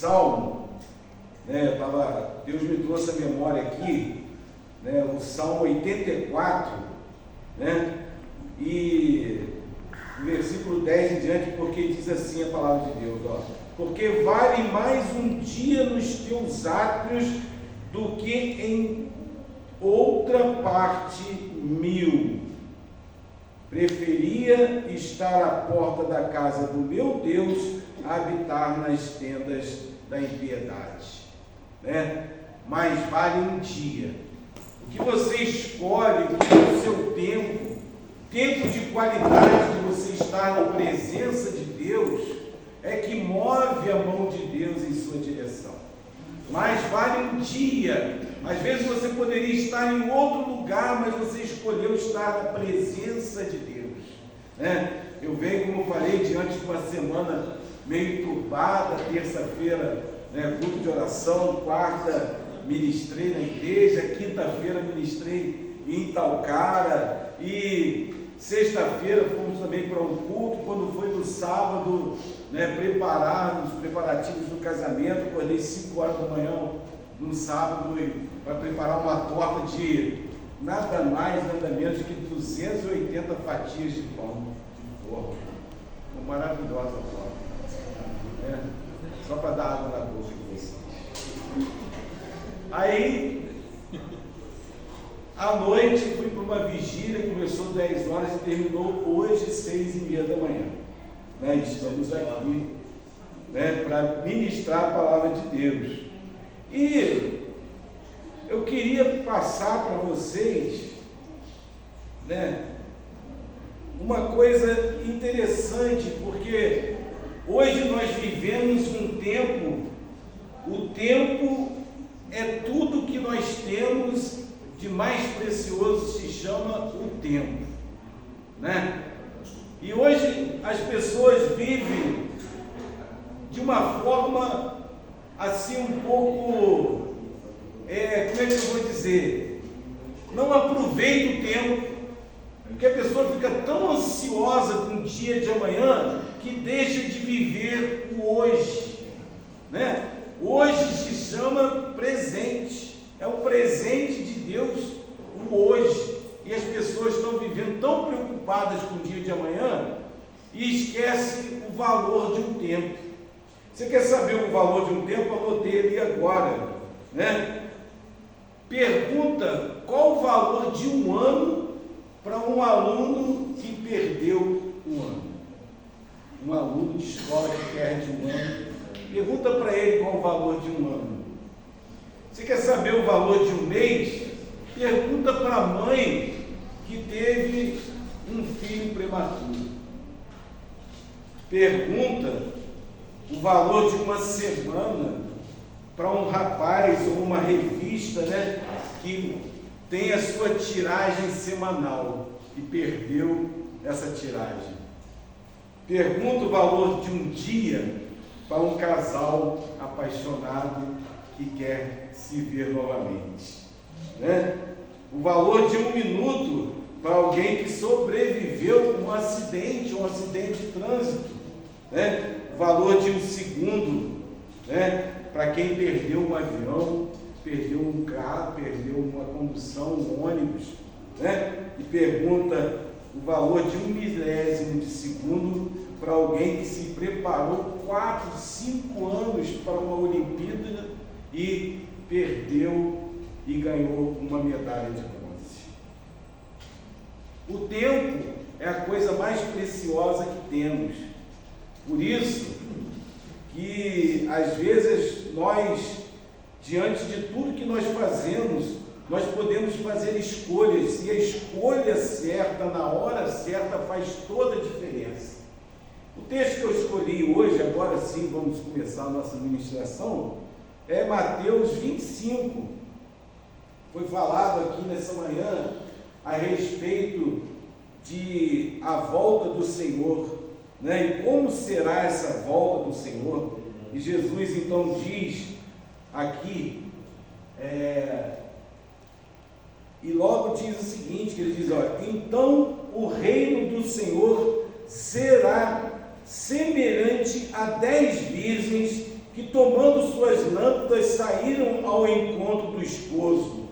salmo, né? Deus me trouxe a memória aqui, né? O Salmo 84, né? E o versículo 10 em diante, porque diz assim a palavra de Deus, ó: porque vale mais um dia nos teus átrios do que em outra parte 1000. Preferia estar à porta da casa do meu Deus a habitar nas tendas da impiedade, né? Mas vale um dia. O que você escolhe, o seu tempo de qualidade de você estar na presença de Deus, é que move a mão de Deus em sua direção. Mas vale um dia. Às vezes você poderia estar em outro lugar, mas você escolheu estar na presença de Deus, né? Eu venho, como eu falei, diante de uma semana meio turbada. Terça-feira, né, culto de oração. Quarta, ministrei na igreja. Quinta-feira, ministrei em Talcara. E sexta-feira fomos também para um culto. Quando foi no sábado, né, preparar os preparativos do casamento, acordei 5 horas da manhã no sábado para preparar uma torta de nada mais, nada menos que 280 fatias de pão de forno. Uma maravilhosa torta, né? Só para dar água na boca de vocês. Aí, à noite, fui para uma vigília, começou 10 horas e terminou hoje 6h30 da manhã. Né? Estamos aqui, né, para ministrar a palavra de Deus. E eu queria passar para vocês, né, uma coisa interessante, porque hoje nós vivemos um tempo, o tempo é tudo que nós temos de mais precioso, se chama o tempo, né? E hoje as pessoas vivem de uma forma assim um pouco, como é que eu vou dizer, não aproveita o tempo, porque a pessoa fica tão ansiosa com o dia de amanhã que deixa de viver o hoje, né? Hoje se chama presente, é o presente de Deus, o hoje, e as pessoas estão vivendo tão preocupadas com o dia de amanhã e esquecem o valor de um tempo. Você quer saber o valor de um tempo? Anotei ali agora, né? Pergunta qual o valor de um ano para um aluno que perdeu um ano. Um aluno de escola que perde um ano. Pergunta para ele qual o valor de um ano. Você quer saber o valor de um mês? Pergunta para a mãe que teve um filho prematuro. Pergunta o valor de uma semana para um rapaz ou uma revista, né, que tem a sua tiragem semanal e perdeu essa tiragem. Pergunta o valor de um dia para um casal apaixonado que quer se ver novamente, né? O valor de um minuto para alguém que sobreviveu a um acidente de trânsito, né? O valor de um segundo, né, para quem perdeu um avião, perdeu um carro, perdeu uma condução, um ônibus, né? E pergunta o valor de 1/1000 de segundo para alguém que se preparou 4, 5 anos para uma Olimpíada e perdeu e ganhou uma medalha de bronze. O tempo é a coisa mais preciosa que temos. Por isso que às vezes nós, diante de tudo que nós fazemos, nós podemos fazer escolhas, e a escolha certa, na hora certa, faz toda a diferença. O texto que eu escolhi hoje, agora sim vamos começar a nossa ministração, é Mateus 25. Foi falado aqui nessa manhã a respeito de a volta do Senhor, né? E como será essa volta do Senhor? E Jesus então diz aqui, e logo diz o seguinte, que ele diz, olha, então o reino do Senhor será semelhante a 10 virgens que, tomando suas lâmpadas, saíram ao encontro do esposo.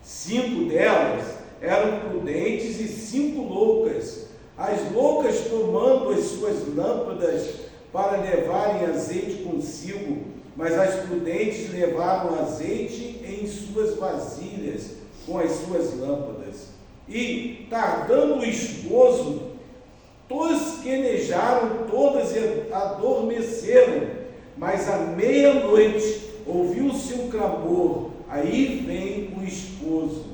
5 delas eram prudentes e 5 loucas. As loucas, tomando as suas lâmpadas para levarem azeite consigo, mas as prudentes levaram azeite em suas vasilhas com as suas lâmpadas. E, tardando o esposo, tosquenejaram todas e adormeceram. Mas à meia-noite ouviu-se um clamor: aí vem o esposo,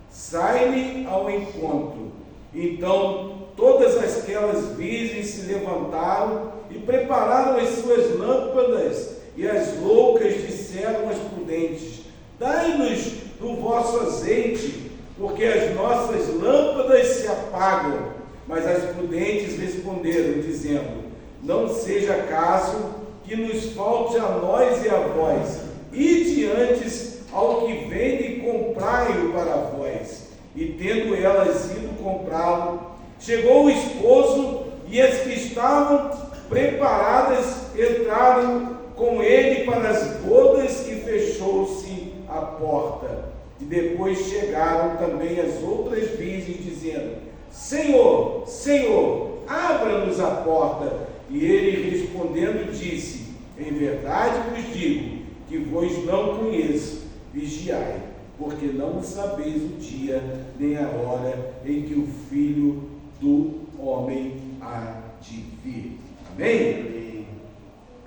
sai-lhe ao encontro. Então todas aquelas virgens se levantaram e prepararam as suas lâmpadas, e as loucas disseram às prudentes: dai-nos do vosso azeite, porque as nossas lâmpadas se apagam. Mas as prudentes responderam, dizendo: não seja caso que nos falte a nós e a vós, ide antes ao que vende e comprai-o para vós. E tendo elas ido comprá-lo, chegou o esposo, e as que estavam preparadas entraram com ele para as bodas, e fechou-se a porta. E depois chegaram também as outras virgens, dizendo: Senhor, Senhor, abra-nos a porta. E ele respondendo disse: em verdade vos digo que vos não conheço, vigiai, porque não sabeis o dia nem a hora em que o Filho do Homem há de vir. Amém? Amém.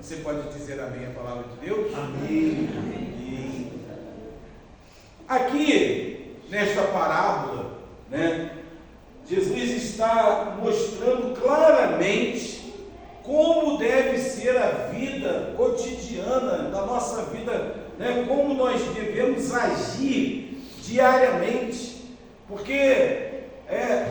Você pode dizer amém a palavra de Deus? Amém. Amém. Aqui, nesta parábola, Jesus está mostrando claramente como deve ser a vida cotidiana da nossa vida, como nós devemos agir diariamente, porque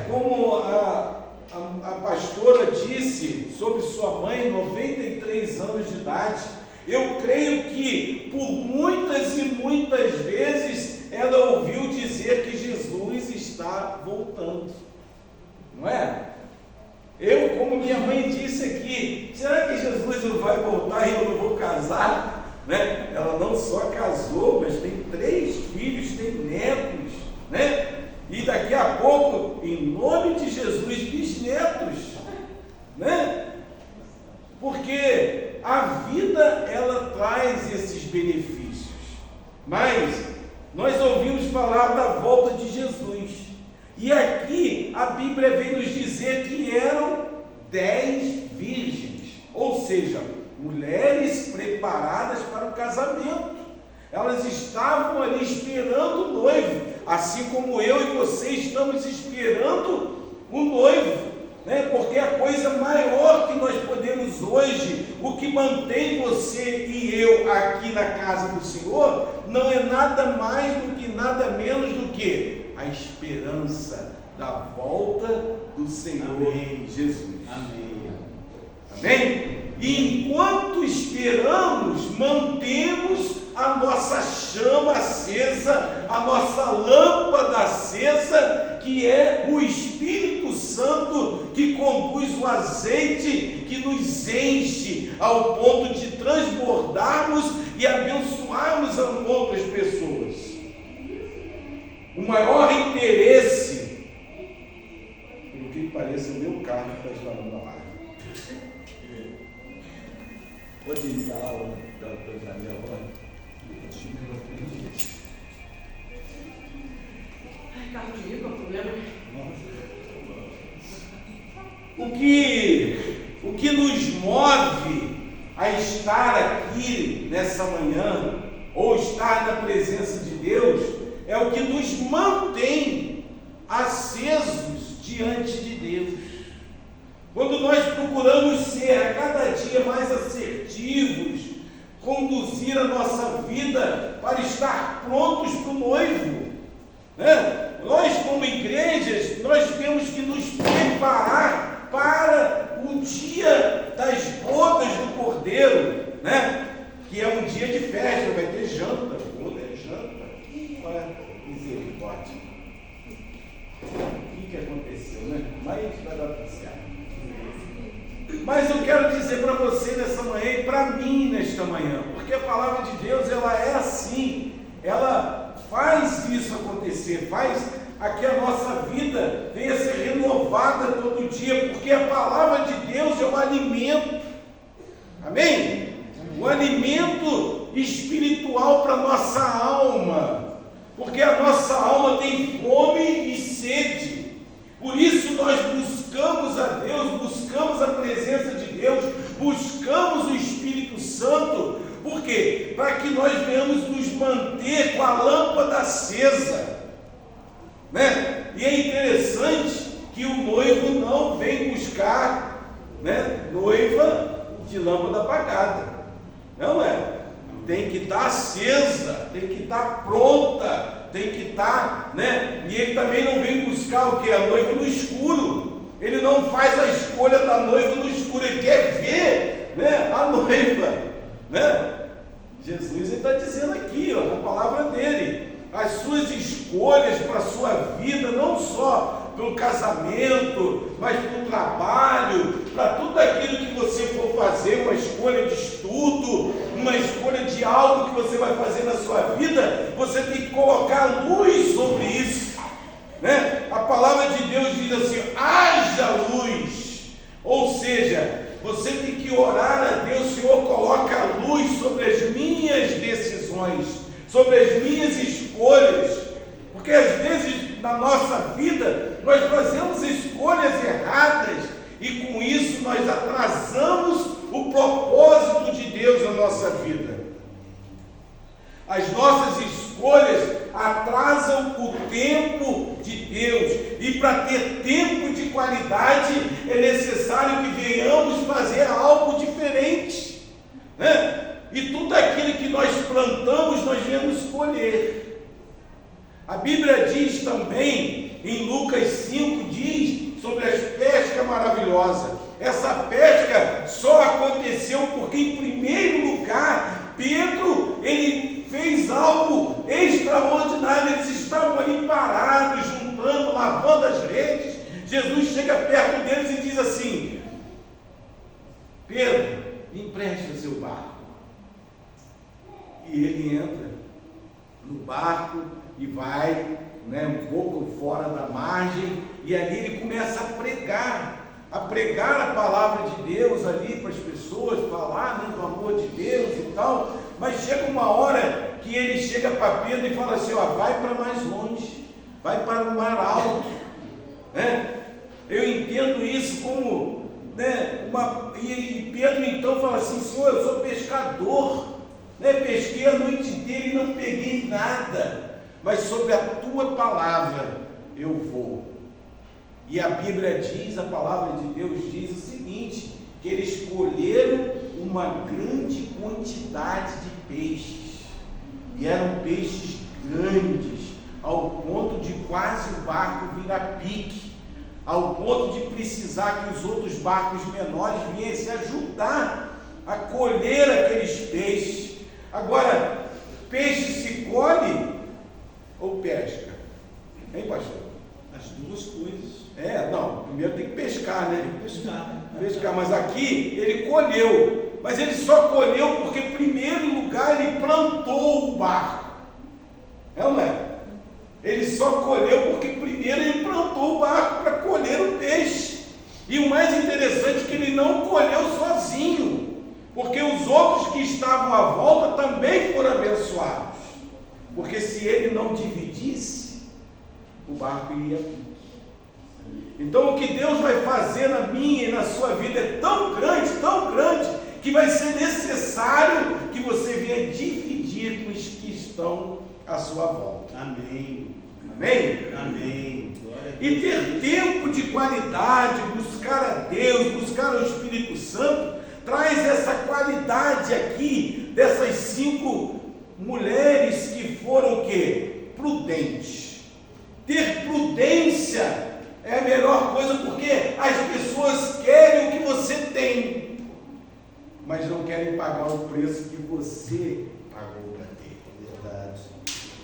como a pastora disse sobre sua mãe, 93 anos de idade, eu creio que por muitas e muitas vezes ela ouviu dizer que Jesus está voltando, não é? Como minha mãe disse aqui, será que Jesus não vai voltar e eu não vou casar? Ela não só casou, mas tem 3 filhos, tem netos, e daqui a pouco, em nome de Jesus, bisnetos, porque a vida, ela traz esses benefícios, mas nós ouvimos falar da volta de Jesus. E aqui a Bíblia vem nos dizer que eram 10 virgens, ou seja, mulheres preparadas para o casamento. Elas estavam ali esperando o noivo, assim como eu e você estamos esperando o noivo, porque a coisa maior que nós podemos hoje, o que mantém você e eu aqui na casa do Senhor, não é nada mais do que nada menos do que a esperança da volta do Senhor. Amém. Jesus. Amém. Amém? E enquanto esperamos, mantemos a nossa chama acesa, a nossa lâmpada acesa, que é o Espírito Santo, que conduz o azeite, que nos enche ao ponto de transbordarmos e abençoarmos a outras pessoas. O maior interesse, pelo que parece, é o meu carro que está estourando a live. Pode ligar a tua janela agora? Carro de rico, problema. O que nos move a estar aqui nessa manhã, ou estar na presença de Deus, é o que nos mantém acesos diante de Deus. Quando nós procuramos ser a cada dia mais assertivos, conduzir a nossa vida para estar prontos para o noivo, nós como igrejas, nós temos que nos preparar para o dia das bodas do Cordeiro, que é um dia de festa, vai ter janta, boda é janta. Misericórdia. O que aconteceu, Mas vai dar tudo certo. Mas eu quero dizer para você nessa manhã e para mim nesta manhã, porque porque a palavra de Deus, ela é assim, ela faz isso acontecer, faz a que a nossa vida venha a ser renovada todo dia, porque a palavra de Deus é um alimento, amém? Um alimento espiritual para a nossa alma, porque a nossa alma tem fome e sede. Por isso nós buscamos a Deus, buscamos a presença de Deus, buscamos o Espírito Santo. Por quê? Para que nós venhamos nos manter com a lâmpada acesa, né? E é interessante que o noivo não vem buscar, né, noiva de lâmpada apagada, não é? Tem que estar acesa, tem que estar pronta, tem que estar, né? E ele também não vem buscar o que? A noiva no escuro. Ele não faz a escolha da noiva no escuro, ele quer ver, né, a noiva, né? Jesus está dizendo aqui, ó, na palavra dele, as suas escolhas para a sua vida, não só pelo casamento, mas pelo trabalho, para tudo aquilo que você for fazer, uma escolha de estudo, uma escolha de algo que você vai fazer na sua vida, você tem que colocar luz sobre isso, né? A palavra de Deus diz assim: haja luz, ou seja, você tem que orar a Deus: Senhor, coloca luz sobre as minhas decisões, sobre as minhas escolhas, porque às vezes na nossa vida nós fazemos escolhas erradas e com isso nós atrasamos o propósito de Deus na nossa vida. As nossas escolhas atrasam o tempo de Deus, e para ter tempo de qualidade é necessário que venhamos fazer algo diferente, né? E tudo aquilo que nós plantamos, nós viemos colher. A Bíblia diz também, em Lucas 5, diz sobre as pescas maravilhosas. Essa pesca só aconteceu porque, em primeiro lugar, Pedro, ele fez algo extraordinário. Eles estavam ali parados, juntando, lavando as redes. Jesus chega perto deles e diz assim: Pedro, empreste o seu barco. E ele entra no barco e vai, né, um pouco fora da margem, e ali ele começa a pregar a palavra de Deus ali para as pessoas, falar, né, do amor de Deus e tal. Mas chega uma hora que ele chega para Pedro e fala assim: ó, vai para mais longe, vai para o mar alto, né? Eu entendo isso como, né, e Pedro então fala assim: Senhor, eu sou pescador, né? Pesquei a noite inteira e não peguei nada, mas sobre a tua palavra eu vou. E a Bíblia diz, a palavra de Deus diz o seguinte: que eles colheram uma grande quantidade de peixes, e eram peixes grandes, ao ponto de quase o barco vir a pique, ao ponto de precisar que os outros barcos menores viessem ajudar a colher aqueles peixes. Agora, peixe se colhe ou pesca? Hein, pastor? As duas coisas. Não, primeiro tem que pescar, né? Pescar. Mas aqui ele colheu, mas ele só colheu porque, em primeiro lugar, ele plantou o barco, não é? Ele só colheu porque primeiro ele plantou o barco para colher o peixe. E o mais interessante é que ele não colheu sozinho, porque os outros que estavam à volta também foram abençoados, porque se ele não dividisse, o barco iria pique. Então o que Deus vai fazer na minha e na sua vida é tão grande, que vai ser necessário que você venha dividir com os que estão à sua volta. Amém. Amém? Amém. E ter tempo de qualidade, buscar a Deus, buscar o Espírito Santo, traz essa qualidade aqui, dessas 5 mulheres que foram o quê? Prudentes. Ter prudência é a melhor coisa, porque as pessoas querem o que você tem, mas não querem pagar o preço que você pagou para ter. Verdade.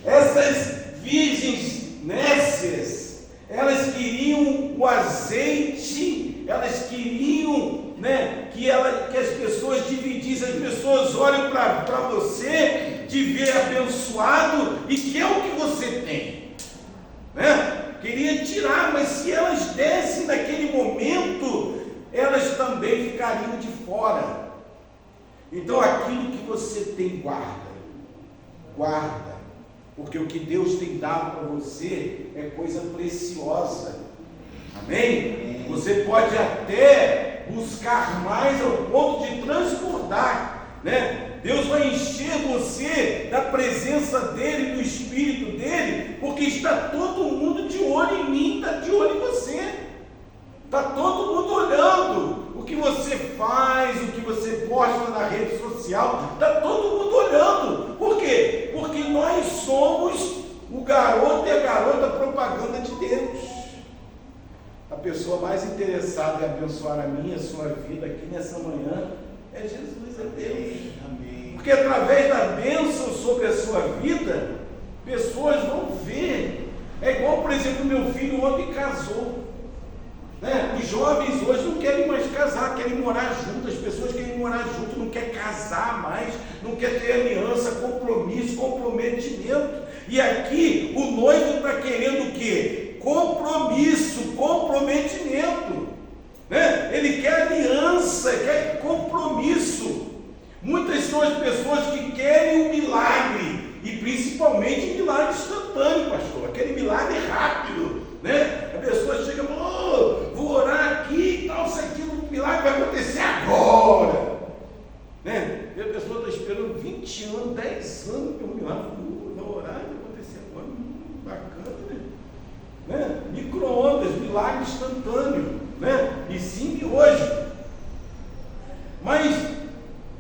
Essas virgens nécias, elas queriam o azeite, elas queriam, né, que as pessoas dividissem, as pessoas olham para você, te vê abençoado e que é o que você tem, né? Queria tirar, mas se elas dessem naquele momento, elas também ficariam de fora. Então aquilo que você tem, guarda, porque o que Deus tem dado para você é coisa preciosa. Amém? Você pode até buscar mais ao ponto de transbordar, né? Deus vai encher você da presença dEle, do Espírito dEle, porque está todo mundo de olho em mim, está de olho em você. Está todo mundo olhando o que você faz, o que você posta na rede social, está todo mundo olhando. Por quê? Porque nós somos o garoto e a garota propaganda de Deus. A pessoa mais interessada em abençoar a minha, a sua vida aqui nessa manhã é Jesus, é Deus. Amém. Porque através da bênção sobre a sua vida, pessoas vão ver. É igual, por exemplo, meu filho ontem casou. Né? Os jovens hoje não querem mais casar, querem morar juntos. As pessoas querem morar juntos, não querem casar mais, não querem ter aliança, compromisso, comprometimento. E aqui o noivo está querendo o quê? Compromisso, comprometimento. Né? Ele quer aliança, quer compromisso. Muitas são as pessoas que querem um milagre, e principalmente um milagre instantâneo, pastor, aquele milagre rápido, né? A pessoa chega, vou orar aqui e tal, isso aqui, o milagre vai acontecer agora, né? E a pessoa está esperando 20 anos, 10 anos para um milagre, vou orar e vai acontecer agora, bacana, né? Micro-ondas, milagre instantâneo, né? E sim de hoje. Mas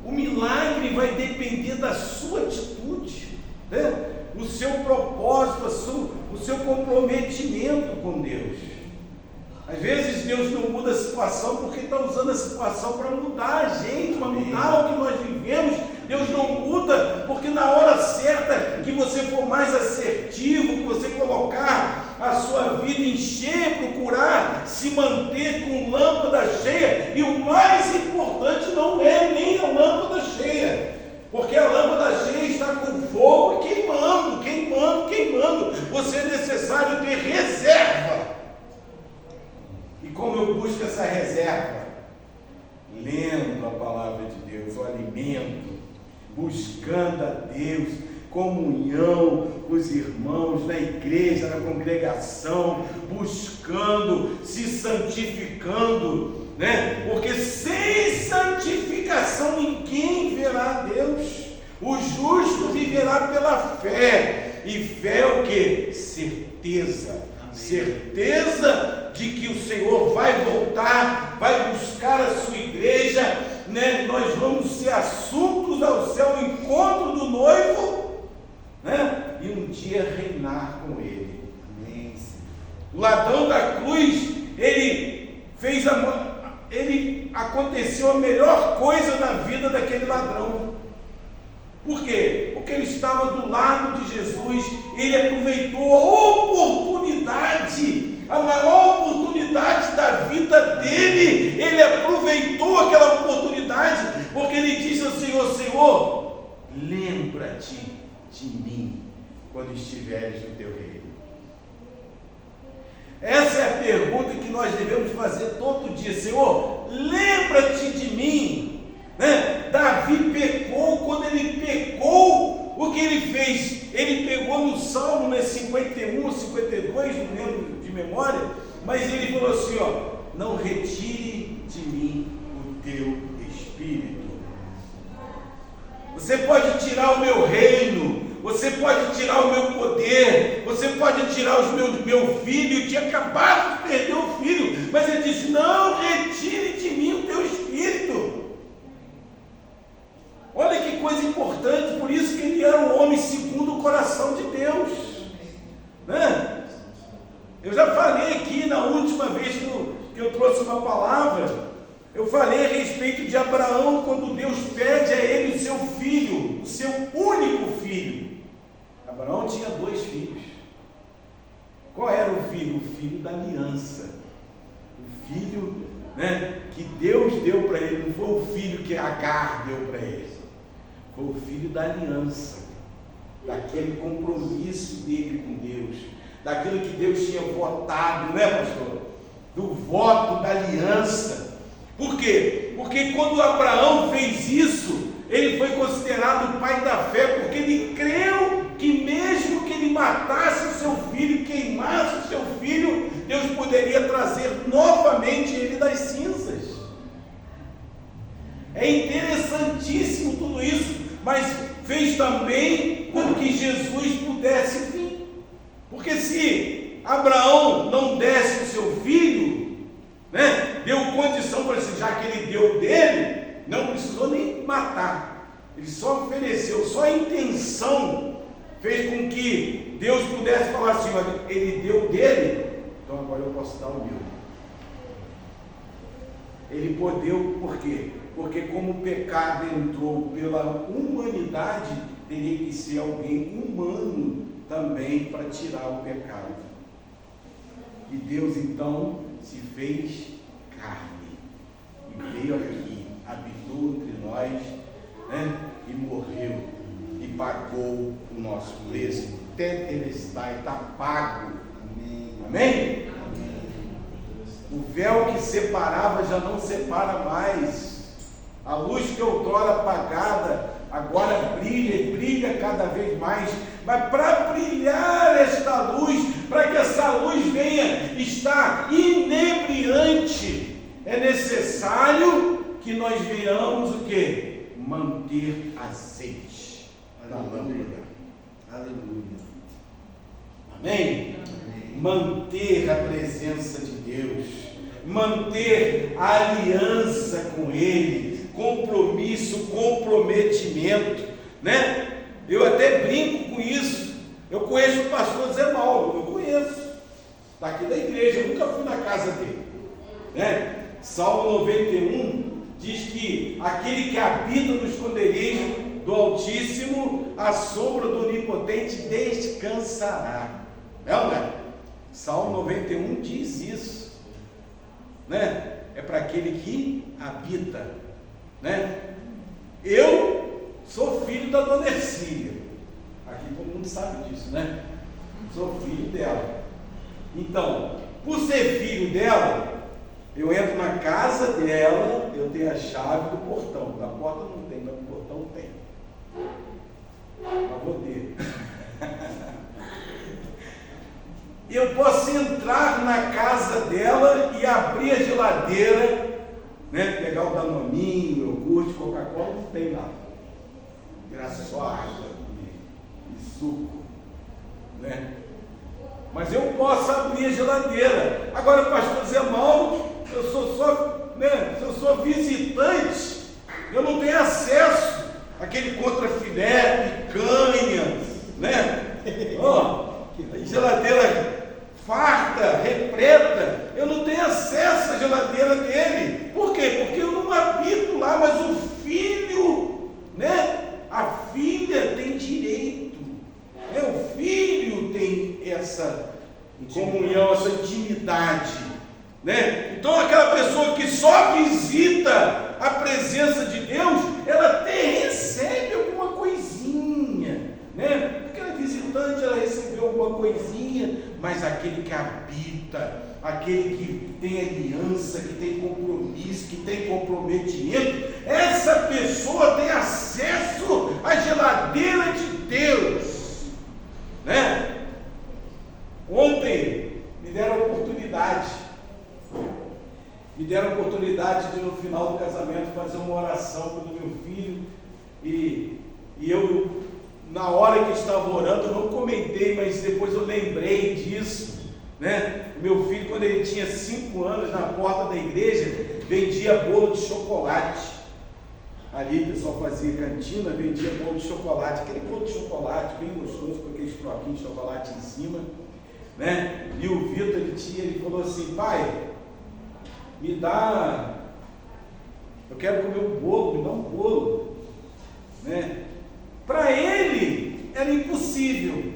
o milagre vai depender da sua atitude, né? O seu propósito, o seu comprometimento com Deus. Às vezes Deus não muda a situação porque está usando a situação para mudar a gente, para mudar o que nós vivemos. Deus não muda porque na hora certa que você for mais assertivo, que você colocar a sua vida em cheia, procurar se manter com lâmpada cheia, e o mais importante não é nem a lâmpada cheia, porque a lâmpada cheia está com fogo queimando. Você é necessário ter reserva. E como eu busco essa reserva? Lendo a palavra de Deus, o alimento, buscando a Deus, comunhão com os irmãos na igreja, na congregação, buscando, se santificando, né? Porque sem santificação ninguém verá a Deus. O justo viverá pela fé. E fé é o que? Certeza. Amém. Certeza de que o Senhor vai voltar, vai buscar a sua igreja, né? Nós vamos ser assuntos ao céu, o encontro do noivo, né? E um dia reinar com ele. Amém. O ladrão da cruz, ele aconteceu a melhor coisa na vida daquele ladrão. Por quê? Porque ele estava do lado de Jesus, ele aproveitou a oportunidade, a maior oportunidade da vida dele, ele aproveitou aquela oportunidade, porque ele disse ao Senhor: Senhor, lembra-te de mim quando estiveres no teu reino. Essa é a pergunta que nós devemos fazer todo dia: Senhor, lembra-te de mim. Né? Davi pecou. Quando ele pecou, o que ele fez? Ele pegou no Salmo, né, 51, 52, não lembro de memória, mas ele falou assim: não retire de mim o teu Espírito. Você pode tirar o meu reino, você pode tirar o meu poder, você pode tirar meu filho. Eu tinha acabado de perder o filho, mas ele disse: não retire de mim o teu Espírito. Olha que coisa importante, por isso que ele era um homem segundo o coração de Deus, né? Eu já falei aqui na última vez que eu trouxe uma palavra, eu falei a respeito de Abraão, quando Deus pede a ele o seu filho, o seu único filho. Abraão tinha 2 filhos. Qual era o filho? O filho da aliança, o filho né, que Deus deu para ele, não foi o filho que Agar deu para ele, foi o filho da aliança, daquele compromisso dele com Deus, daquilo que Deus tinha votado, né, pastor? Do voto da aliança. Por quê? Porque quando Abraão fez isso, ele foi considerado o pai da fé, porque ele creu que mesmo que ele matasse o seu filho, queimasse o seu filho, Deus poderia trazer novamente ele das cinzas. É interessantíssimo tudo isso, mas fez também com que Jesus pudesse vir. Porque se Abraão não desse o seu filho, né, deu condição para assim, já que ele deu dele, não precisou nem matar, ele só ofereceu, só a intenção fez com que Deus pudesse falar assim: olha, ele deu dele, então agora eu posso dar o meu. Ele podeu, por quê? Porque como o pecado entrou pela humanidade, teria que ser alguém humano também para tirar o pecado. E Deus então se fez carne e veio aqui, habitou entre nós, né? E morreu e pagou o nosso preço. Tetelestai, está pago. Amém? O véu que separava já não separa mais. A luz que outrora apagada agora brilha e brilha cada vez mais. Mas para brilhar esta luz, para que essa luz venha estar inebriante, é necessário que nós venhamos o quê? Manter azeite na lâmpada. Aleluia. Amém? Manter a presença de Deus, manter a aliança com Ele, compromisso, comprometimento, né? Eu até brinco com isso. Eu conheço o pastor Zé Mauro, eu conheço, daqui da igreja, eu nunca fui na casa dele, né? Salmo 91 diz que aquele que habita no esconderijo do Altíssimo, à sombra do Onipotente descansará. Não é? Salmo 91 diz isso, né? É para aquele que habita, né? Eu sou filho da dona Ercília, aqui todo mundo sabe disso, né? Sou filho dela. Então, por ser filho dela, eu entro na casa dela, eu tenho a chave do portão. Da porta não tem, mas do portão tem. Mas vou ter. Eu posso entrar na casa dela e abrir a geladeira, né? Pegar o danoninho, o iogurte, Coca-Cola, não tem lá. Graças só água e suco, né? Mas eu posso abrir a geladeira. Agora, pastor Zé Mauro, eu sou só, né? Se eu sou visitante, eu não tenho acesso àquele contrafilé, picanha, né? Geladeira farta, repleta, eu não tenho acesso à geladeira dele. Por quê? Porque eu não habito lá, mas o filho, né? A filha tem direito, né? O filho tem essa comunhão, essa intimidade, né? Então aquela pessoa que só visita a presença de Deus, ela até recebe alguma coisinha, né? Aquela visitante, ela recebeu alguma coisinha, mas aquele que habita, aquele que tem aliança, que tem compromisso, que tem comprometimento, essa pessoa tem acesso à geladeira de Deus, né? Ontem me deram a oportunidade de no final do casamento fazer uma oração pelo meu filho, e eu, na hora que estava orando, eu não comentei, mas depois eu lembrei disso, né? Meu filho, quando ele tinha 5 anos, na porta da igreja, vendia bolo de chocolate. Ali o pessoal fazia cantina, vendia bolo de chocolate, aquele bolo de chocolate bem gostoso, com aqueles troquinhos de chocolate em cima, né? E o Vitor, ele falou assim: pai, me dá, eu quero comer um bolo, me dá um bolo, né? Para ele era impossível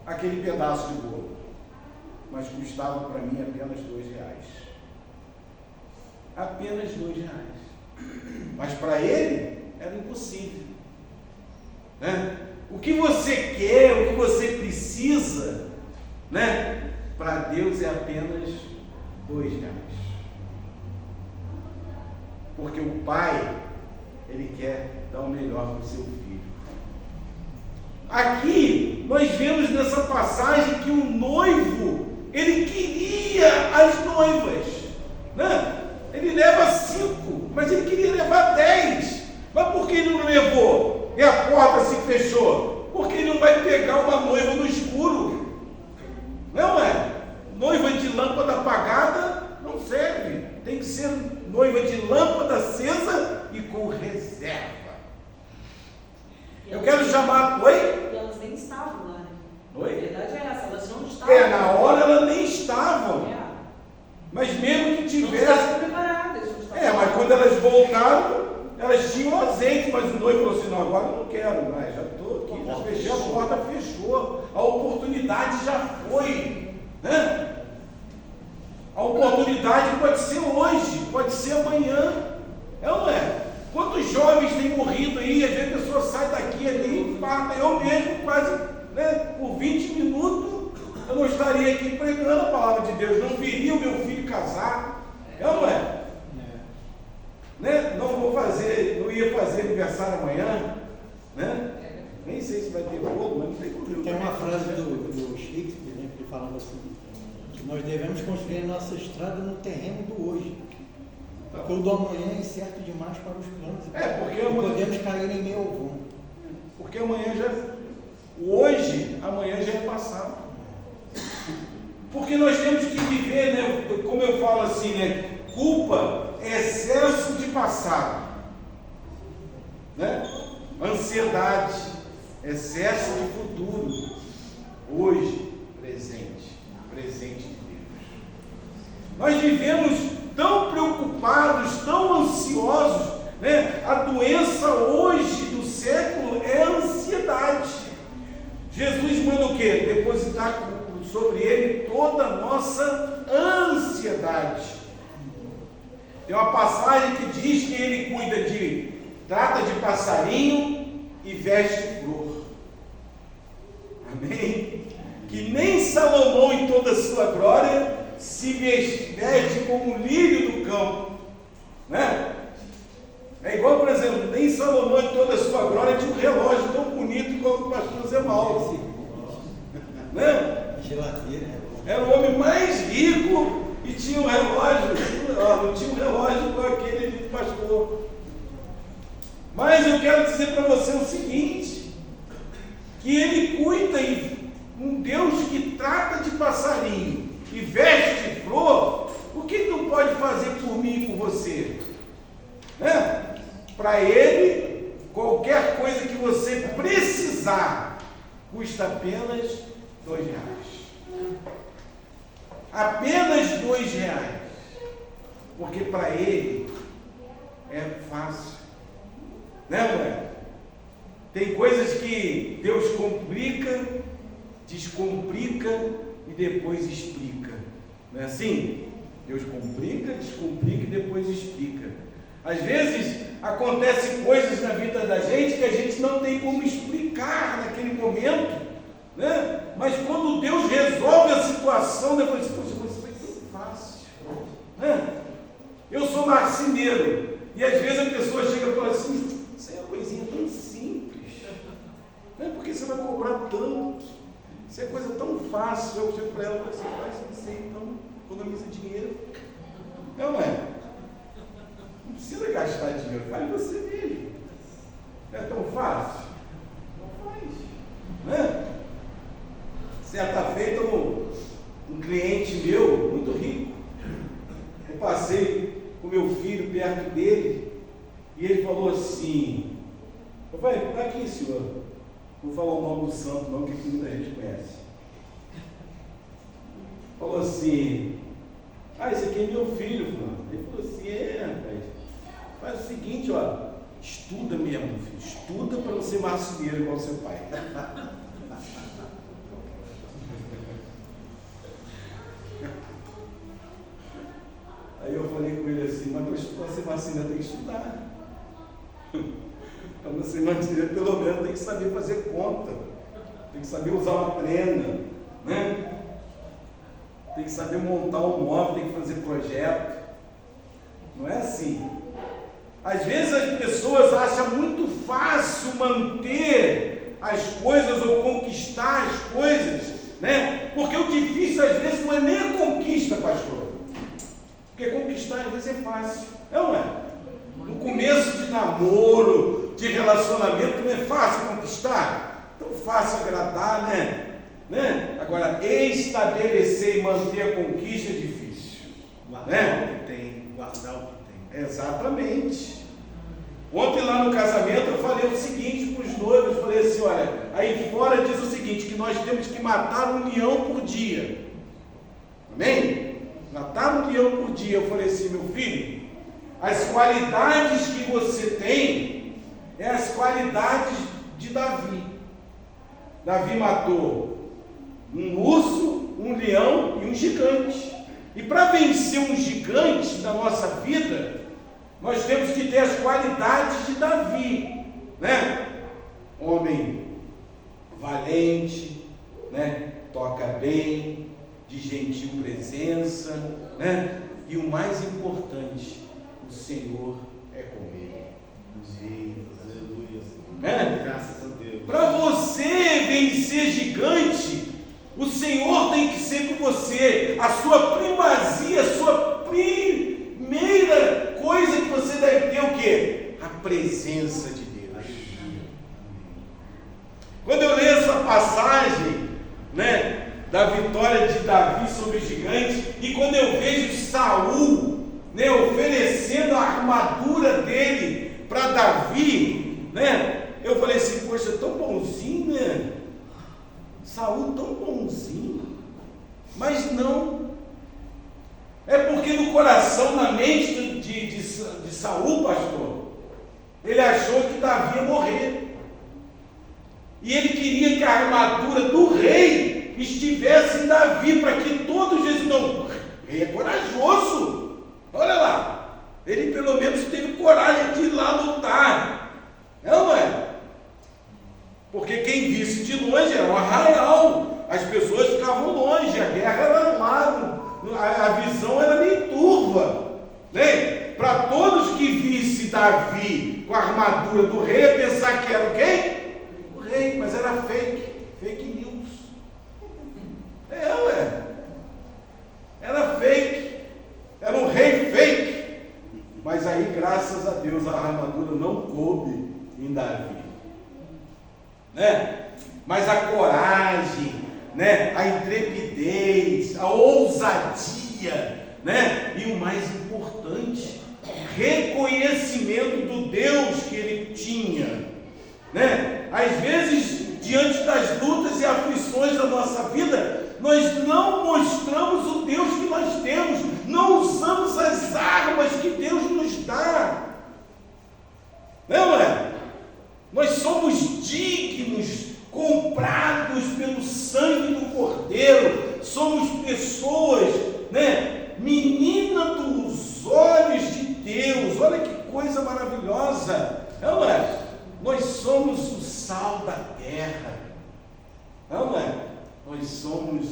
aquele pedaço de bolo, mas custava para mim apenas R$2. apenas R$2. Mas para ele era impossível. Né? O que você quer, o que você precisa, né? Para Deus é apenas R$2. Porque o Pai, Ele quer dar o melhor para o seu filho. Aqui nós vemos nessa passagem que o noivo, ele queria as noivas, né? Ele leva 5, mas ele queria levar 10. Mas por que ele não levou? E a porta se fechou? Porque ele não vai pegar uma noiva no escuro. Não é? Noiva de lâmpada apagada não serve. Tem que ser noiva de lâmpada acesa e com reserva. Eu quero chamar... Oi? E elas nem estavam lá, né? Oi? A verdade é essa, elas não estavam. Na hora elas nem estavam. É. Mas mesmo que Não tivesse... estavam preparadas. Não estavam Mas quando elas voltaram, elas tinham azeite, mas o noivo falou assim, não, agora eu não quero mais, já estou aqui, já fechei, a porta fechou, a oportunidade já foi, né? A oportunidade pode ser hoje, pode ser amanhã, não é? Quantos jovens têm morrido aí, às vezes a pessoa sai daqui ali, mata, eu mesmo quase, né, por 20 minutos, eu não estaria aqui pregando a palavra de Deus, não viria o meu filho casar, não é? Né? Não ia fazer aniversário amanhã, né? Nem sei se vai ter bolo, mas não tem problema. Tem uma frase do Shakespeare, né, que falava assim, que nós devemos construir a nossa estrada no terreno do hoje, porque o do amanhã é incerto demais para os planos, porque e amanhã, podemos cair em meio ao vão. porque amanhã hoje, amanhã já é passado. Porque nós temos que viver, né, como eu falo assim, né, culpa é excesso de passado, né? Ansiedade, excesso de futuro, hoje, presente de Deus. Nós vivemos tão preocupados, tão ansiosos, né? A doença hoje do século é a ansiedade. Jesus manda o quê? Depositar sobre ele toda a nossa ansiedade. Tem uma passagem que diz que ele trata de passarinho e veste flor. Amém? Que nem Salomão em toda a sua glória se veste como um lírio do campo, né? É igual, por exemplo, nem Salomão em toda a sua glória tinha um relógio tão bonito como o pastor Zé Mauro, né? Geladeira, Era o homem mais rico e tinha um relógio, não tinha um relógio com aquele do pastor. Mas eu quero dizer para você o seguinte, que ele cuida, um Deus que trata de passarinho e veste de flor, o que ele não pode fazer por mim e por você? Né? Para ele, qualquer coisa que você precisar, custa apenas R$2. Apenas R$2. Porque para ele é fácil. Né, mulher? Tem coisas que Deus complica, descomplica e depois explica. Não é assim? Deus complica, descomplica e depois explica. Às vezes acontecem coisas na vida da gente que a gente não tem como explicar naquele momento, né? Mas quando Deus resolve a situação, depois poxa, isso foi tão fácil, né? Eu sou marceneiro e às vezes a pessoa chega e fala assim, isso é uma coisinha tão simples, não é porque você vai cobrar tanto, isso é coisa tão fácil. Eu chego para ela e falo assim, faz isso aí, então economiza dinheiro. Não é? Não precisa gastar dinheiro, faz você mesmo. É tão fácil? Não faz, né? Certa feita, um cliente meu, muito rico, eu passei com meu filho perto dele e ele falou assim, papai, está aqui, senhor, não vou falar o nome do santo não, que muita gente conhece. Falou assim, esse aqui é meu filho, mano. Ele falou assim, rapaz, faz o seguinte, estuda mesmo, filho, estuda para não ser marceneiro igual seu pai. Aí eu falei com ele assim, mas para ser vacina tem que estudar. Para você manter, pelo menos tem que saber fazer conta, tem que saber usar uma trena, né? Tem que saber montar um móvel, tem que fazer projeto. Não é assim. Às vezes as pessoas acham muito fácil manter as coisas ou conquistar as coisas, né? Porque o difícil às vezes não é nem a conquista, pastor. Porque conquistar às vezes é fácil, não é? No começo de namoro, de relacionamento, não é fácil conquistar, tão fácil agradar, né? Agora, estabelecer e manter a conquista é difícil. Guardar o que tem, guardar o que tem. Exatamente. Ontem lá no casamento eu falei o seguinte para os noivos, falei assim, olha, aí fora diz o seguinte, que nós temos que matar um leão por dia. Amém? Matar um leão por dia. Eu falei assim, meu filho, as qualidades que você tem é as qualidades de Davi. Davi matou um urso, um leão e um gigante. E para vencer um gigante na nossa vida, nós temos que ter as qualidades de Davi, né? Homem valente, né? Toca bem, de gentil presença, né? E o mais importante, o Senhor é com ele. Aleluia. Né? Graças a Deus. Para você vencer gigante, o Senhor tem que ser com você. A sua primazia, a sua primeira coisa que você deve ter, o quê? A presença de Deus. Quando eu leio essa passagem, né, da vitória de Davi sobre o gigante, e quando eu vejo Saul, né, oferecendo a armadura dele para Davi, né, eu falei assim, poxa, tão bonzinho, né? Saul tão bonzinho, mas não. É porque no coração, na mente de Saul, pastor, ele achou que Davi ia morrer. E ele queria que a armadura do rei estivesse em Davi, para que todos dizem, não, o rei é corajoso. Olha lá, ele pelo menos teve coragem de ir lá lutar. Não é? Porque quem visse de longe era um arraial, as pessoas ficavam longe, a guerra era armada, a visão era meio turva, né? Para todos que vissem Davi com a armadura do rei, ia pensar que era o quê? O rei, mas era fake news. Era fake, era um rei fake. Mas aí, graças a Deus, a armadura não coube em Davi. Né? Mas a coragem, né? A intrepidez, a ousadia, né? E o mais importante, reconhecimento do Deus que ele tinha, né? Às vezes, diante das lutas e aflições da nossa vida, nós não mostramos o Deus que nós temos, não usamos as armas que Deus nos dá, não é? Nós somos dignos, comprados pelo sangue do Cordeiro, somos pessoas, né? Menina dos olhos de Deus, olha que coisa maravilhosa, não é? Nós somos o sal da terra, não é? Nós somos,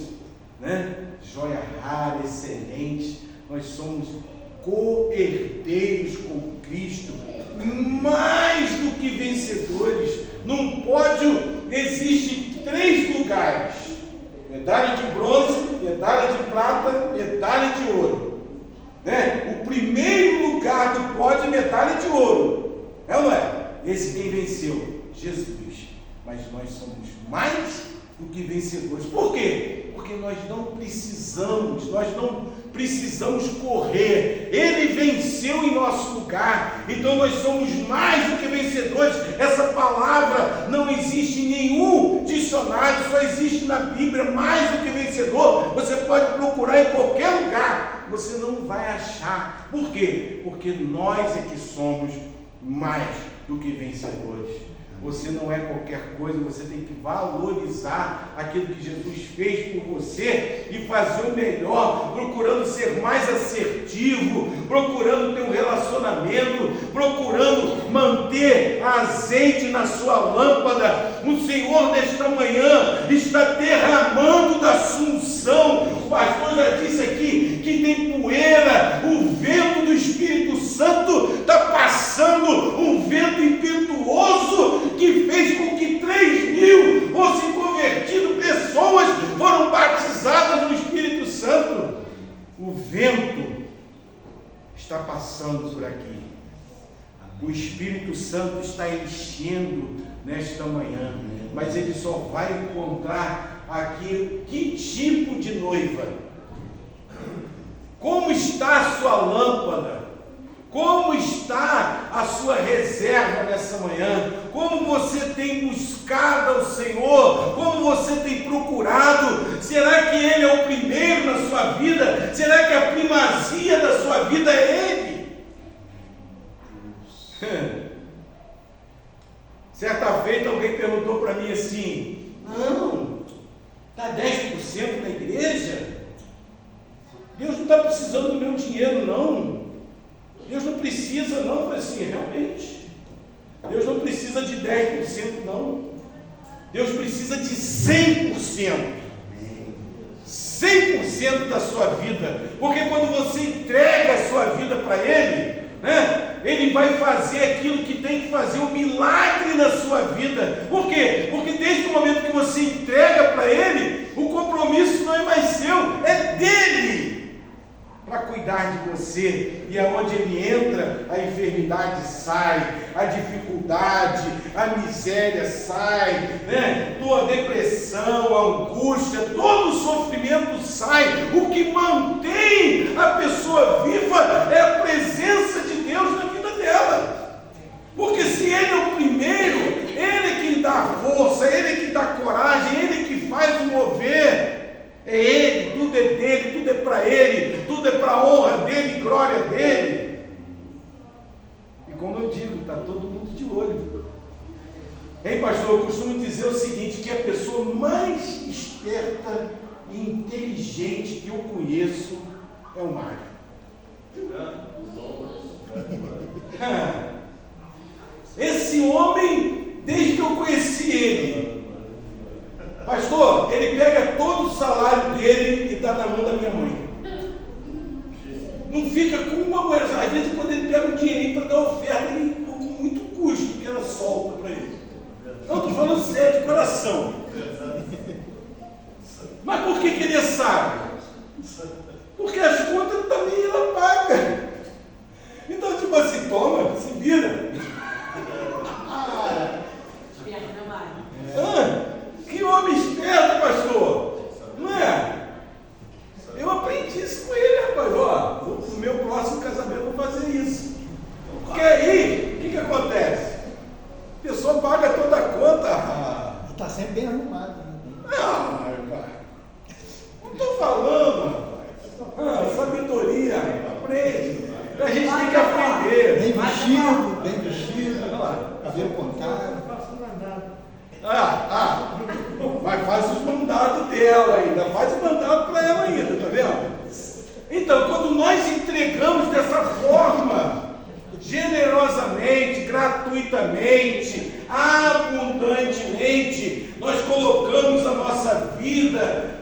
né? Joia rara, excelente, nós somos co-herdeiros com Cristo, mais do que vencedores. Num pódio existem 3 lugares: medalha de bronze, medalha de prata, medalha de ouro, né? O primeiro lugar do pódio é medalha de ouro, não é? Esse quem venceu? Jesus. Mas nós somos mais do que vencedores. Por quê? Porque nós não precisamos correr. Ele venceu em nosso lugar. Então nós somos mais do que vencedores. Essa palavra não existe em nenhum dicionário, só existe na Bíblia. Mais do que vencedor, você pode procurar em qualquer lugar, você não vai achar. Por quê? Porque nós é que somos mais do que vencedores. Você não é qualquer coisa, você tem que valorizar aquilo que Jesus fez por você e fazer o melhor, procurando ser mais assertivo, procurando ter um relacionamento, procurando manter azeite na sua lâmpada. O Senhor nesta manhã está derramando da sua unção. O pastor já disse aqui que tem poeira, o vento do Espírito Santo está passando, um vento impetuoso que fez com que 3.000 fossem convertidos, pessoas foram batizadas no Espírito Santo. O vento está passando por aqui. O Espírito Santo está enchendo nesta manhã, mas ele só vai encontrar aqui que tipo de noiva. Como está a sua lâmpada? Como está a sua reserva nessa manhã? Como você tem buscado ao Senhor? Como você tem procurado? Será que Ele é o primeiro na sua vida? Será que a primazia da sua vida é Ele? Certa feita alguém perguntou para mim assim: não, está 10% na igreja? Deus não está precisando do meu dinheiro, não. Deus não precisa, não. Eu falei assim, realmente, Deus não precisa de 10%, não. Deus precisa de 100%. 100% da sua vida. Porque quando você entrega a sua vida para Ele, né, Ele vai fazer aquilo que tem que fazer, um milagre na sua vida. Por quê? Porque desde o momento que você entrega para Ele, o compromisso não é mais seu, é dele, para cuidar de você. E aonde Ele entra, a enfermidade sai, a dificuldade, a miséria sai, né? Toda a depressão, a angústia, todo o sofrimento sai. O que mantém a pessoa viva é a presença de Deus na vida dela. Porque se Ele é o primeiro, Ele é que dá força, Ele é que dá coragem, Ele é que faz o mover. É Ele, tudo é dele, tudo é para Ele, tudo é para a honra dele, glória dele. E como eu digo, está todo mundo de olho. Hein, pastor? Eu costumo dizer o seguinte, que a pessoa mais esperta e inteligente que eu conheço é o Mário. Esse homem, desde que eu conheci ele, pastor, ele pga todo o salário dele e dá na mão da minha mãe. Não fica com uma moeda. Às vezes, quando ele pega o dinheirinho para dar oferta, ele com muito custo, que ela solta para ele. Não, estou falando sério, de coração. Mas por que ele é sábio? Porque as contas também ela paga. Então, tipo assim, toma, se vira. Que homem esperto, pastor. Não é? Eu aprendi isso com ele, rapaz. Ó, no meu próximo casamento eu vou fazer isso. Porque aí, o que acontece? A pessoa paga toda a conta. Está sempre bem arrumado. Não estou falando, rapaz. Sabedoria, aprende. A gente tem que aprender. Bem vestido, cabelo contado. Mas faz os mandados dela ainda, faz o mandado para ela ainda, tá vendo? Então, quando nós entregamos dessa forma, generosamente, gratuitamente, abundantemente, nós colocamos a nossa vida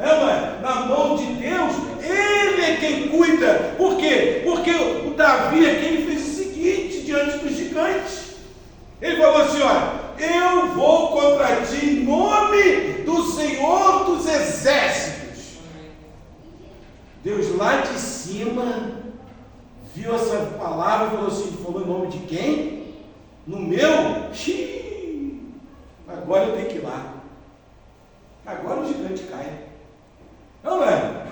na mão de Deus. Ele é quem cuida. Por quê? Porque o Davi aqui, ele fez o seguinte diante dos gigantes. Ele falou assim, olha, eu vou contra ti em nome do Senhor dos Exércitos. Deus lá de cima viu essa palavra e falou assim, falou em nome de quem? No meu? Agora eu tenho que ir lá. Agora o gigante cai. Não é?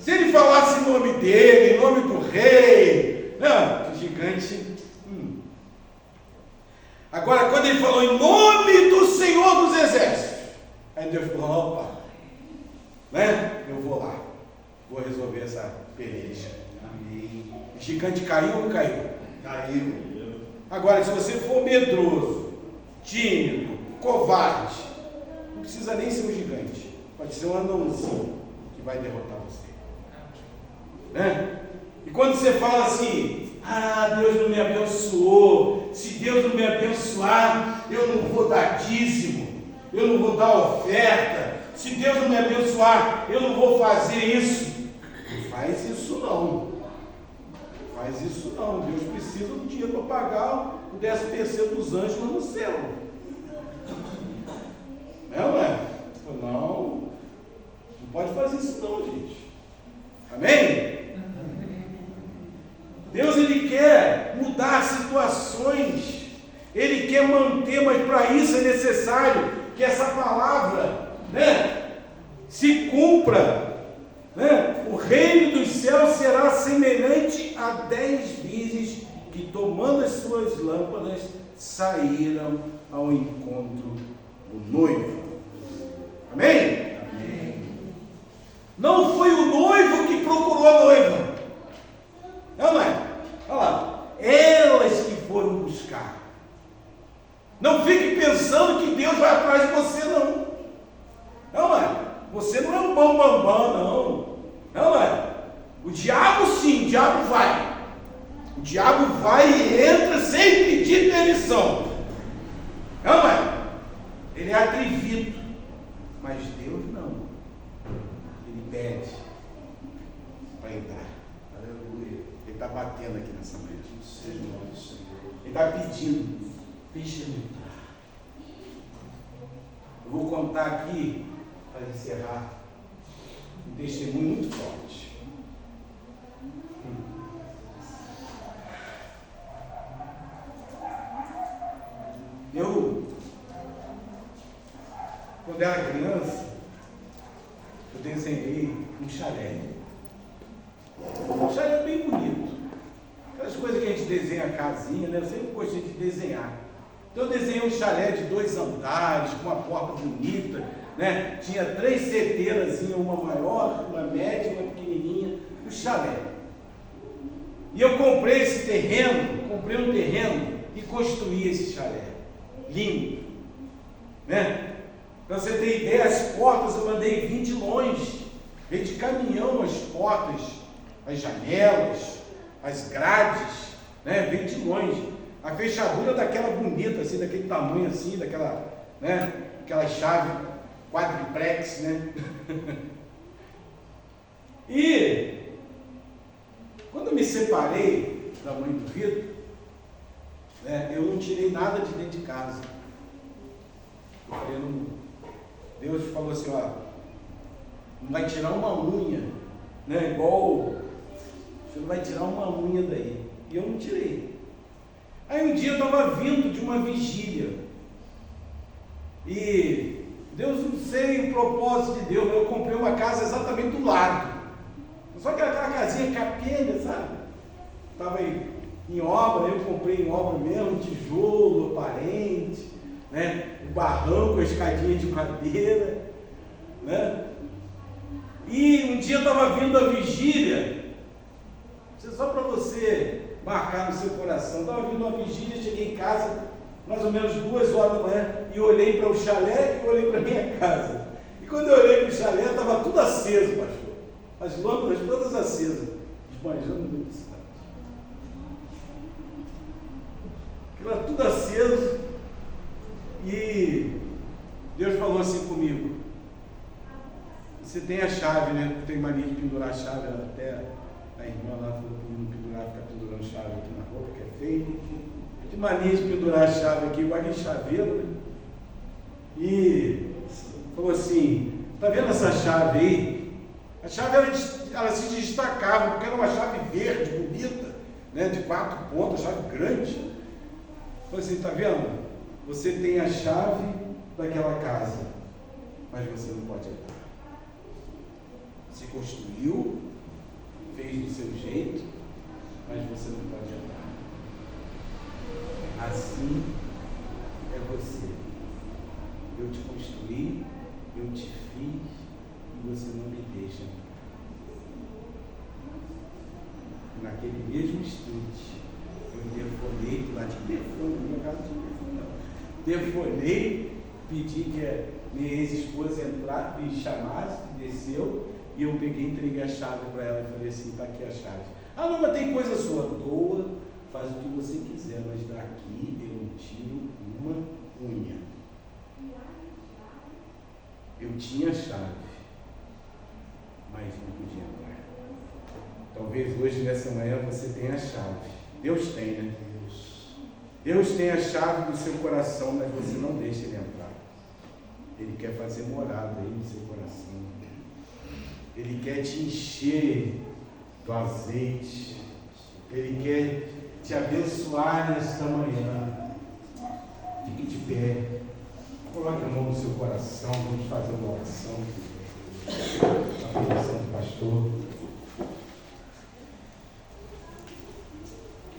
Se ele falasse em nome dele, em nome do rei, não, o gigante... Agora, quando ele falou em nome do Senhor dos Exércitos, aí Deus falou, opa, né? Eu vou lá, vou resolver essa peleja. Amém. O gigante caiu ou não caiu? Caiu. Agora, se você for medroso, tímido, covarde. Não precisa nem ser um gigante. Pode ser um anãozinho que vai derrotar você. Né? E quando você fala assim, Deus não me abençoou, se Deus não me abençoar, eu não vou dar dízimo, eu não vou dar oferta, se Deus não me abençoar, eu não vou fazer isso. Não faz isso não. Faz isso não. Deus precisa de um dia para pagar o 10% dos anjos lá no céu. Não é? Não pode fazer isso não, gente. Amém? Deus, Ele quer mudar situações, Ele quer manter, mas para isso é necessário que essa palavra, né, se cumpra, né? O reino dos céus será semelhante a 10 virgens que, tomando as suas lâmpadas, saíram ao encontro do noivo. Amém? Amém. Não foi o noivo que procurou a noiva. Não é? Olha lá. Elas que foram buscar. Não fique pensando que Deus vai atrás de você, não. Não é? Você não é um bambambam, não. Não é? O diabo sim, o diabo vai. O diabo vai e entra sem pedir permissão. Não é? Ele é atrevido. Mas Deus não. Ele pede para entrar. Aleluia. Ele está batendo aqui nessa mesa. Seja o nome do Senhor. Ele está pedindo. Deixa ele entrar. Eu vou contar aqui, para encerrar, um testemunho muito forte. Quando era criança, eu desenhei um chalé. Um chalé bem bonito. Aquelas coisas que a gente desenha a casinha, né? Eu sempre gostei de desenhar. Então eu desenhei um chalé de 2 andares, com uma porta bonita, né? Tinha 3 seteiras, uma maior, uma média e uma pequenininha, um chalé. E eu comprei esse terreno, comprei um terreno e construí esse chalé. Lindo. Né? Para você ter ideia, as portas eu mandei vir de longe. Veio de caminhão as portas, as janelas, as grades, né? Veio de longe. A fechadura daquela bonita, assim, daquele tamanho assim, daquela, né? Aquela chave quadriplex, né? E quando eu me separei da mãe do Vitor, né, eu não tirei nada de dentro de casa. Eu falei, Deus falou assim, ó, não vai tirar uma unha, né? Igual, você não vai tirar uma unha daí. E eu não tirei. Aí um dia eu estava vindo de uma vigília. E Deus, não sei o propósito de Deus, eu comprei uma casa exatamente do lado. Só que aquela casinha capenga, sabe? Estava em obra, eu comprei em obra mesmo, tijolo aparente, né? O barranco, a escadinha de madeira, né? E um dia eu estava vindo da vigília, só para você marcar no seu coração, estava vindo uma vigília, cheguei em casa, mais ou menos 2 horas da manhã, e olhei para o chalé e olhei para a minha casa. E quando eu olhei para o chalé, estava tudo aceso, pastor. As lâmpadas todas acesas, esbanjando no meio da cidade. Era tudo aceso. E Deus falou assim comigo: você tem a chave, né? Eu tenho mania de pendurar a chave, até a irmã lá falou para não pendurar, ficar pendurando chave aqui na roupa, que é feio. Eu tenho mania de pendurar a chave aqui, igual em chaveiro, né? E falou assim: tá vendo essa chave aí? A chave ela se destacava, porque era uma chave verde, bonita, né? De 4 pontas, chave grande. Falou assim: tá vendo? Você tem a chave daquela casa, mas você não pode entrar. Se construiu, fez do seu jeito, mas você não pode entrar. Assim é você. Eu te construí, eu te fiz, e você não me deixa entrar. Naquele mesmo instante, eu telefonei, lá de telefone, minha casa de telefone não. telefonei, pedi que a minha ex-esposa entrasse, me chamasse, desceu, e eu peguei e entreguei a chave para ela e falei assim, está aqui a chave. Ah, não, mas tem coisa sua, doa, faz o que você quiser, mas daqui eu não tiro uma unha. Eu tinha a chave, mas não podia entrar. Talvez hoje, nessa manhã, você tenha a chave. Deus tem, né? Deus tem a chave do seu coração, mas você não deixa ele entrar. Ele quer fazer morada aí no seu coração. Ele quer te encher do azeite. Ele quer te abençoar nesta manhã. Fique de pé. Coloque a mão no seu coração. Vamos fazer uma oração. A bênção do pastor.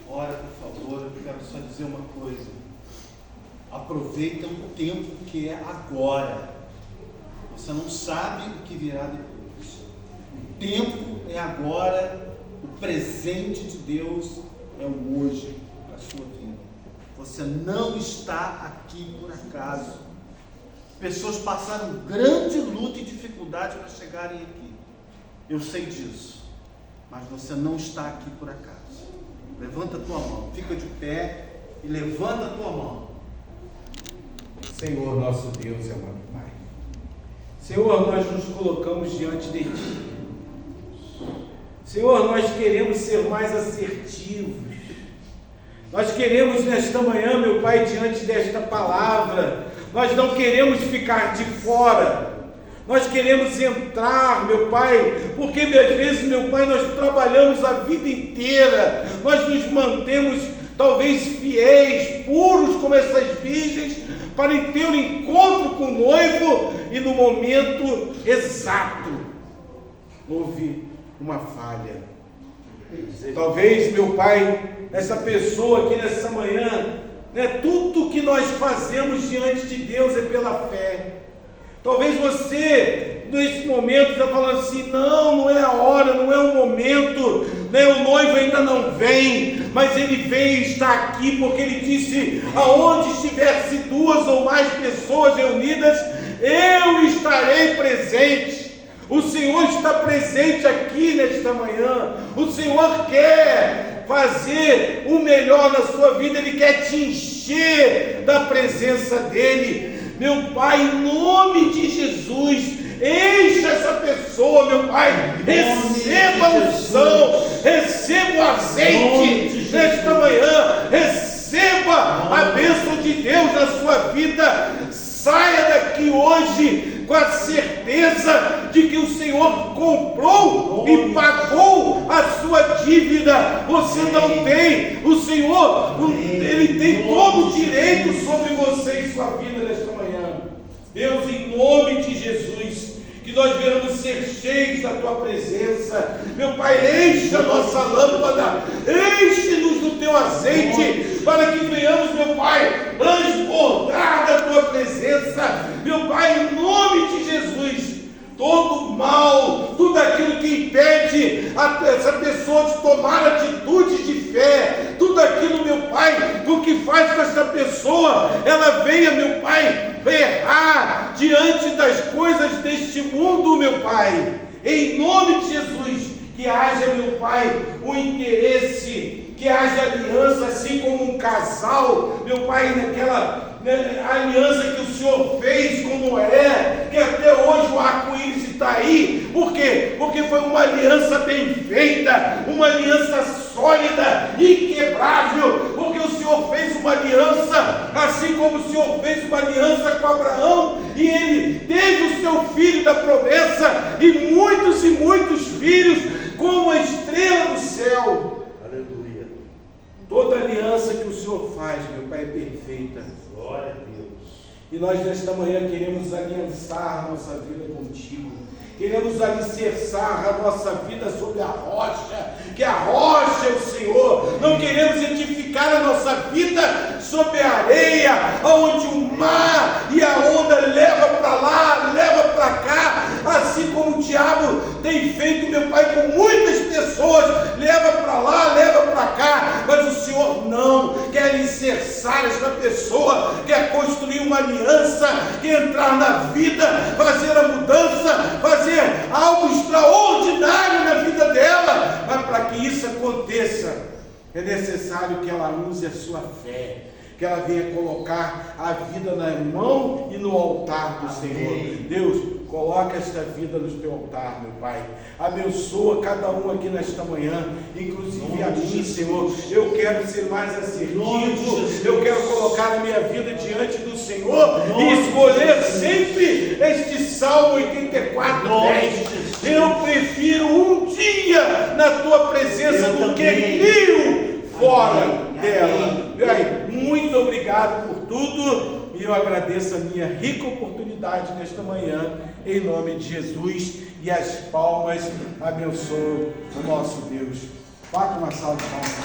Ora, por favor, eu quero só dizer uma coisa. Aproveita o tempo que é agora. Você não sabe o que virá depois. O tempo é agora. O presente de Deus é o hoje para a sua vida. Você não está aqui por acaso. Pessoas passaram grande luta e dificuldade para chegarem aqui. Eu sei disso. Mas você não está aqui por acaso. Levanta a tua mão, fica de pé e levanta a tua mão. Senhor, nosso Deus e amado Pai. Senhor, nós nos colocamos diante de Ti. Senhor, nós queremos ser mais assertivos. Nós queremos nesta manhã, meu Pai, diante desta palavra, nós não queremos ficar de fora. Nós queremos entrar, meu Pai, porque às vezes, meu Pai, nós trabalhamos a vida inteira, nós nos mantemos talvez fiéis, puros como essas virgens, para ter um encontro com o noivo e no momento exato houve uma falha. Talvez, meu Pai, essa pessoa aqui nessa manhã, né, tudo que nós fazemos diante de Deus é pela fé. Talvez você, nesse momento, está falando assim, não é a hora, não é o momento, né? O noivo ainda não vem, mas ele vem e está aqui, porque ele disse, aonde estivesse 2 ou mais pessoas reunidas, eu estarei presente. O Senhor está presente aqui nesta manhã, o Senhor quer fazer o melhor na sua vida, Ele quer te encher da presença dEle. Meu Pai, em nome de Jesus, encha essa pessoa, meu Pai, receba a unção, receba o azeite nesta manhã, receba a bênção de Deus na sua vida, saia daqui hoje com a certeza de que o Senhor comprou e pagou a sua dívida. Você não tem, o Senhor, Ele tem todo o direito sobre você e sua vida nesta manhã. Deus, em nome de Jesus, que nós venhamos ser cheios da Tua presença. Meu Pai, enche a nossa lâmpada, enche-nos do Teu azeite, para que venhamos, meu Pai, transbordar da Tua presença. Meu Pai, em nome de Jesus, todo mal, tudo aquilo que impede essa pessoa de tomar atitudes de fé, tudo aquilo, meu Pai, do que faz com essa pessoa, ela venha, meu Pai, errar diante das coisas deste mundo, meu Pai, em nome de Jesus, que haja, meu Pai, o interesse, que haja aliança, assim como um casal, meu Pai, naquela aliança que o Senhor fez com Noé, que até hoje o arco-íris está aí. Por quê? Porque foi uma aliança bem feita, uma aliança sólida, inquebrável, porque o Senhor fez uma aliança, assim como o Senhor fez uma aliança com Abraão, e ele teve o seu filho da promessa, e muitos filhos, como a estrela do céu. Aleluia. Toda aliança que o Senhor faz, meu Pai, é perfeita. Glória a Deus. E nós nesta manhã queremos aliançar a nossa vida contigo. Queremos alicerçar a nossa vida sobre a rocha, que a rocha é o Senhor. Não queremos edificar a nossa vida sobre a areia, onde o mar e a onda leva para lá, leva para cá, assim como o diabo tem feito, meu Pai, com muitas pessoas, leva para lá, leva para cá, mas o Senhor não quer alicerçar esta pessoa, quer construir na vida, fazer a mudança, fazer algo extraordinário na vida dela. Mas para que isso aconteça, é necessário que ela use a sua fé, que ela venha colocar a vida na mão e no altar do Senhor. Deus, coloca esta vida no teu altar, meu Pai. Abençoa cada um aqui nesta manhã, inclusive a mim, Senhor. Eu quero ser mais assertivo, eu quero colocar a minha vida diante do Senhor e escolher sempre este Salmo 84:10. Eu prefiro um dia na tua presença do que 1000 fora dela. Muito obrigado por tudo, e eu agradeço a minha rica oportunidade nesta manhã, em nome de Jesus, e as palmas abençoam o nosso Deus. Bate uma salva de palmas.